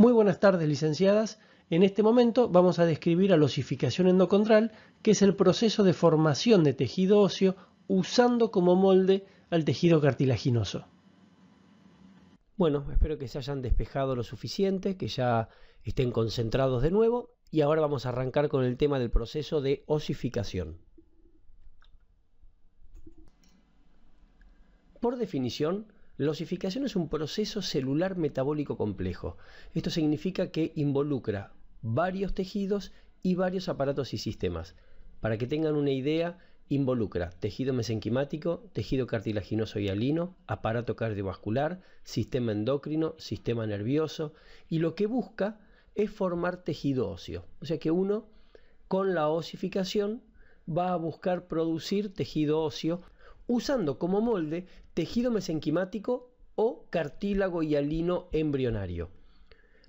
Muy buenas tardes, licenciadas. En este momento vamos a describir a la osificación endocondral, que es el proceso de formación de tejido óseo usando como molde al tejido cartilaginoso. Bueno, espero que se hayan despejado lo suficiente, que ya estén concentrados de nuevo, y ahora vamos a arrancar con el tema del proceso de osificación. Por definición, la osificación es un proceso celular metabólico complejo. Esto significa que involucra varios tejidos y varios aparatos y sistemas. Para que tengan una idea, involucra tejido mesenquimático, tejido cartilaginoso y hialino, aparato cardiovascular, sistema endocrino, sistema nervioso, y lo que busca es formar tejido óseo. O sea que uno, con la osificación, va a buscar producir tejido óseo usando como molde tejido mesenquimático o cartílago hialino embrionario.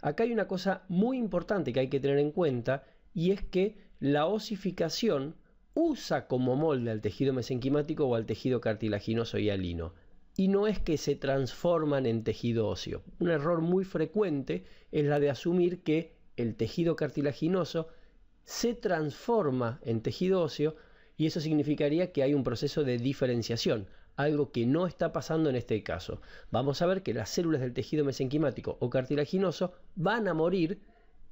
Acá hay una cosa muy importante que hay que tener en cuenta, y es que la osificación usa como molde al tejido mesenquimático o al tejido cartilaginoso hialino, y no es que se transforman en tejido óseo. Un error muy frecuente es la de asumir que el tejido cartilaginoso se transforma en tejido óseo, y eso significaría que hay un proceso de diferenciación, algo que no está pasando en este caso. Vamos a ver que las células del tejido mesenquimático o cartilaginoso van a morir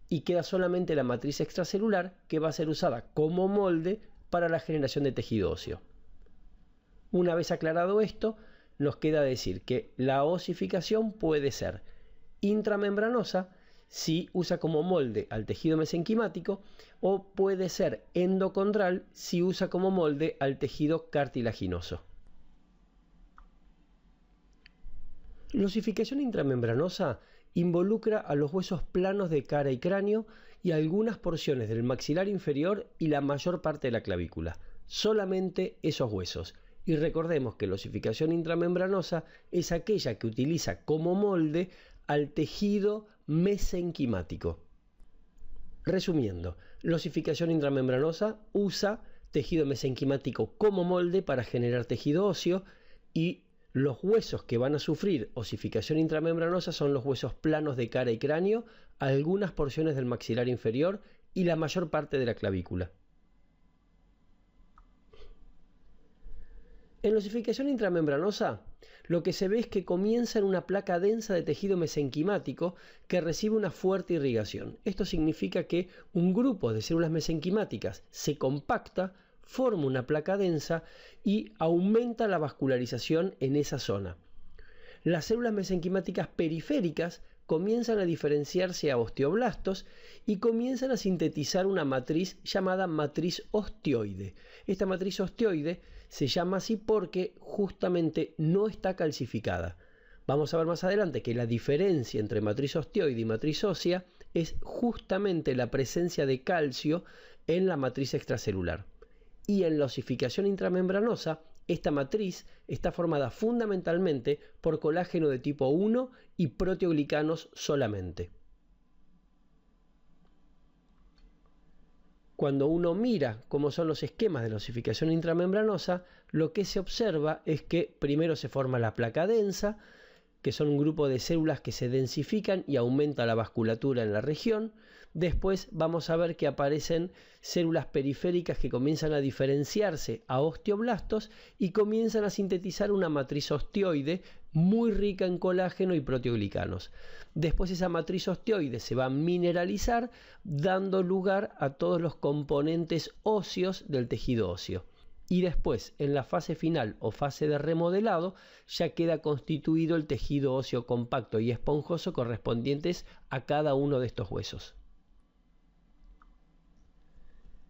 y queda solamente la matriz extracelular, que va a ser usada como molde para la generación de tejido óseo. Una vez aclarado esto, nos queda decir que la osificación puede ser intramembranosa, si usa como molde al tejido mesenquimático, o puede ser endocondral si usa como molde al tejido cartilaginoso. La osificación intramembranosa involucra a los huesos planos de cara y cráneo y algunas porciones del maxilar inferior y la mayor parte de la clavícula. Solamente esos huesos. Y recordemos que la osificación intramembranosa es aquella que utiliza como molde al tejido mesenquimático. Resumiendo, la osificación intramembranosa usa tejido mesenquimático como molde para generar tejido óseo, y los huesos que van a sufrir osificación intramembranosa son los huesos planos de cara y cráneo, algunas porciones del maxilar inferior y la mayor parte de la clavícula. En la osificación intramembranosa, lo que se ve es que comienza en una placa densa de tejido mesenquimático que recibe una fuerte irrigación. Esto significa que un grupo de células mesenquimáticas se compacta, forma una placa densa y aumenta la vascularización en esa zona. Las células mesenquimáticas periféricas comienzan a diferenciarse a osteoblastos y comienzan a sintetizar una matriz llamada matriz osteoide. Esta matriz osteoide se llama así porque justamente no está calcificada. Vamos a ver más adelante que la diferencia entre matriz osteoide y matriz ósea es justamente la presencia de calcio en la matriz extracelular. Y en la osificación intramembranosa, esta matriz está formada fundamentalmente por colágeno de tipo 1 y proteoglicanos solamente. Cuando uno mira cómo son los esquemas de la osificación intramembranosa, lo que se observa es que primero se forma la placa densa, que son un grupo de células que se densifican y aumenta la vasculatura en la región. Después vamos a ver que aparecen células periféricas que comienzan a diferenciarse a osteoblastos y comienzan a sintetizar una matriz osteoide muy rica en colágeno y proteoglicanos. Después esa matriz osteoide se va a mineralizar, dando lugar a todos los componentes óseos del tejido óseo. Y después, en la fase final o fase de remodelado, ya queda constituido el tejido óseo compacto y esponjoso correspondientes a cada uno de estos huesos.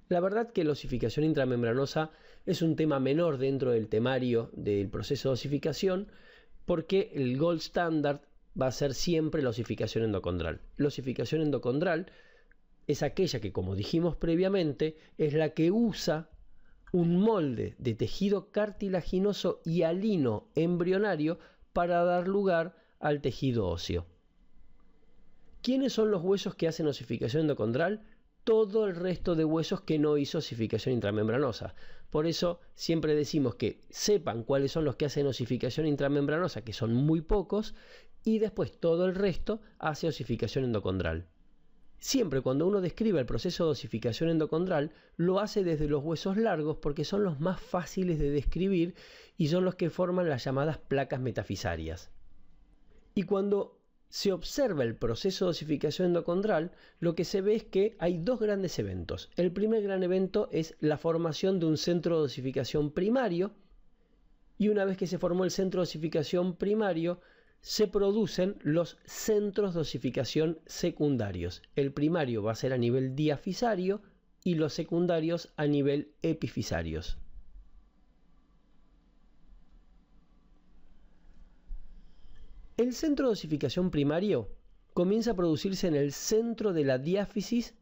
La verdad que la osificación intramembranosa es un tema menor dentro del temario del proceso de osificación, porque el gold standard va a ser siempre la osificación endocondral. La osificación endocondral es aquella que, como dijimos previamente, es la que usa un molde de tejido cartilaginoso hialino embrionario para dar lugar al tejido óseo. ¿Quiénes son los huesos que hacen osificación endocondral? Todo el resto de huesos que no hizo osificación intramembranosa. Por eso siempre decimos que sepan cuáles son los que hacen osificación intramembranosa, que son muy pocos, y después todo el resto hace osificación endocondral. Siempre cuando uno describe el proceso de osificación endocondral, lo hace desde los huesos largos porque son los más fáciles de describir y son los que forman las llamadas placas metafisarias. Y cuando se observa el proceso de osificación endocondral, lo que se ve es que hay dos grandes eventos. El primer gran evento es la formación de un centro de osificación primario, y una vez que se formó el centro de osificación primario, se producen los centros de osificación secundarios. El primario va a ser a nivel diafisario y los secundarios a nivel epifisarios. El centro de osificación primario comienza a producirse en el centro de la diáfisis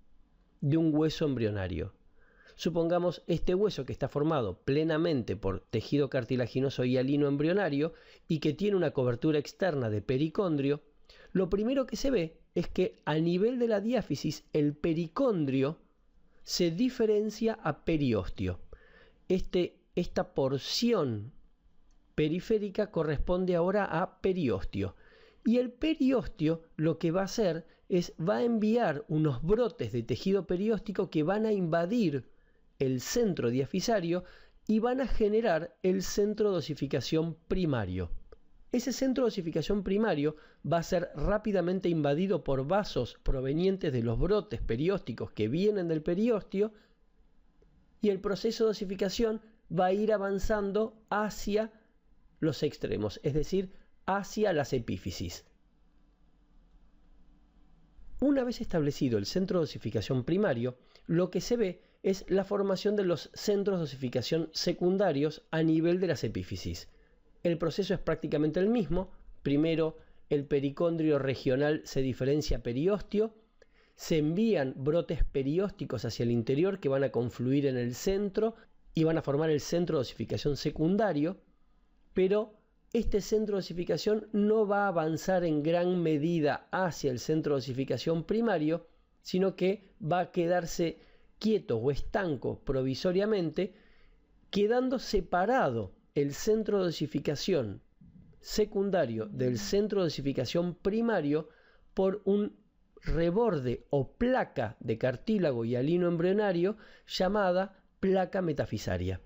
de un hueso embrionario. Supongamos este hueso que está formado plenamente por tejido cartilaginoso hialino embrionario y que tiene una cobertura externa de pericondrio. Lo primero que se ve es que a nivel de la diáfisis el pericondrio se diferencia a periósteo. Esta porción periférica corresponde ahora a periósteo. Y el periósteo lo que va a hacer es va a enviar unos brotes de tejido perióstico que van a invadir el centro diafisario y van a generar el centro de osificación primario. Ese centro de osificación primario va a ser rápidamente invadido por vasos provenientes de los brotes periósticos que vienen del periósteo, y el proceso de osificación va a ir avanzando hacia los extremos, es decir, hacia las epífisis. Una vez establecido el centro de osificación primario, lo que se ve es la formación de los centros de osificación secundarios a nivel de las epífisis. El proceso es prácticamente el mismo. Primero, el pericondrio regional se diferencia a periósteo, se envían brotes periósticos hacia el interior que van a confluir en el centro y van a formar el centro de osificación secundario, pero este centro de osificación no va a avanzar en gran medida hacia el centro de osificación primario, sino que va a quedarse quieto o estanco provisoriamente, quedando separado el centro de osificación secundario del centro de osificación primario por un reborde o placa de cartílago hialino embrionario llamada placa metafisaria.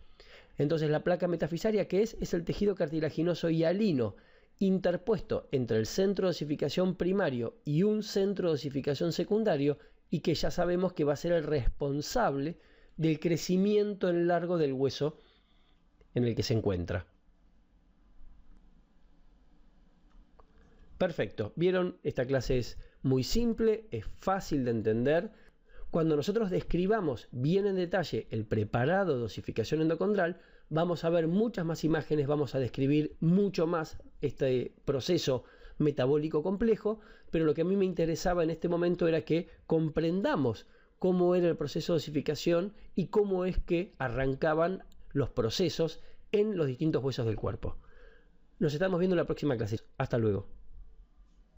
Entonces la placa metafisaria, ¿qué es? Es el tejido cartilaginoso hialino interpuesto entre el centro de osificación primario y un centro de osificación secundario, y que ya sabemos que va a ser el responsable del crecimiento en largo del hueso en el que se encuentra. Perfecto, ¿vieron? Esta clase es muy simple, es fácil de entender. Cuando nosotros describamos bien en detalle el preparado de osificación endocondral, vamos a ver muchas más imágenes, vamos a describir mucho más este proceso metabólico complejo, pero lo que a mí me interesaba en este momento era que comprendamos cómo era el proceso de osificación y cómo es que arrancaban los procesos en los distintos huesos del cuerpo. Nos estamos viendo en la próxima clase. Hasta luego.